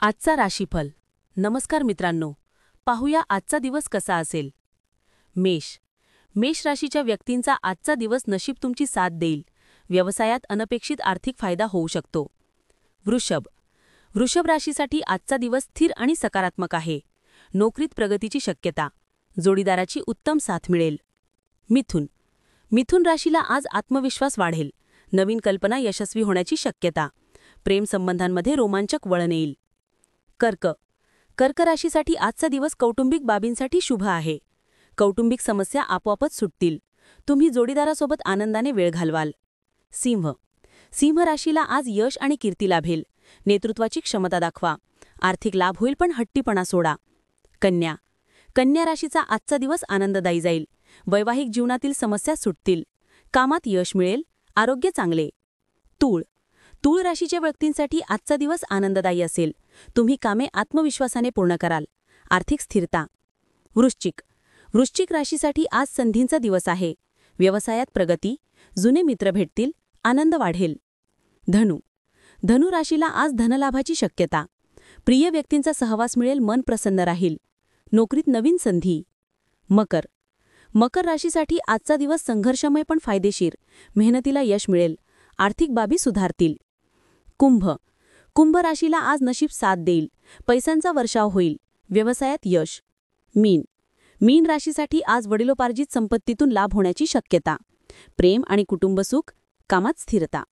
आजचा राशीफल. नमस्कार मित्रांनो, पाहूया आजचा दिवस कसा असेल. मेष राशीच्या व्यक्तींचा आजचा दिवस नशीब तुमची साथ देईल. व्यवसायात अनपेक्षित आर्थिक फायदा होऊ शकतो. वृषभ राशीसाठी आजचा दिवस स्थिर आणि सकारात्मक आहे. नोकरीत प्रगतीची शक्यता. जोडीदाराची उत्तम साथ मिळेल. मिथुन राशीला आज आत्मविश्वास वाढेल. नवीन कल्पना यशस्वी होण्याची शक्यता. प्रेम संबंधांमध्ये रोमांचक वळण येईल. कर्क राशीसाठी आजचा दिवस कौटुंबिक बाबींसाठी शुभ आहे. कौटुंबिक समस्या आपोआपच सुटतील. तुम्ही जोडीदारासोबत आनंदाने वेळ घालवाल. सिंह राशीला आज यश आणि कीर्ती लाभेल. नेतृत्वाची क्षमता दाखवा. आर्थिक लाभ होईल, पण हट्टीपणा सोडा. कन्या राशीचा आजचा दिवस आनंददायी जाईल. वैवाहिक जीवनातील समस्या सुटतील. कामात यश मिळेल. आरोग्य चांगले. तूळ राशीच्या व्यक्तींसाठी आजचा दिवस आनंददायी असेल. तुम्ही कामे आत्मविश्वासाने पूर्ण कराल. आर्थिक स्थिरता. वृश्चिक राशीसाठी आज संधींचा दिवस आहे. व्यवसायात प्रगती. जुने मित्र भेटतील. आनंद वाढेल. धनु राशीला आज धनलाभाची शक्यता. प्रिय व्यक्तींचा सहवास मिळेल. मन प्रसन्न राहील. नोकरीत नवीन संधी. मकर राशीसाठी आजचा दिवस संघर्षमय पण फायदेशीर. मेहनतीला यश मिळेल. आर्थिक बाबी सुधारतील. कुंभ राशीला आज नशीब साथ देईल. पैशांचा वर्षाव होईल. व्यवसायात यश. मीन राशीसाठी आज वडिलोपार्जित संपत्तीतून लाभ होण्याची शक्यता. प्रेम आणि कुटुंब सुख. कामात स्थिरता.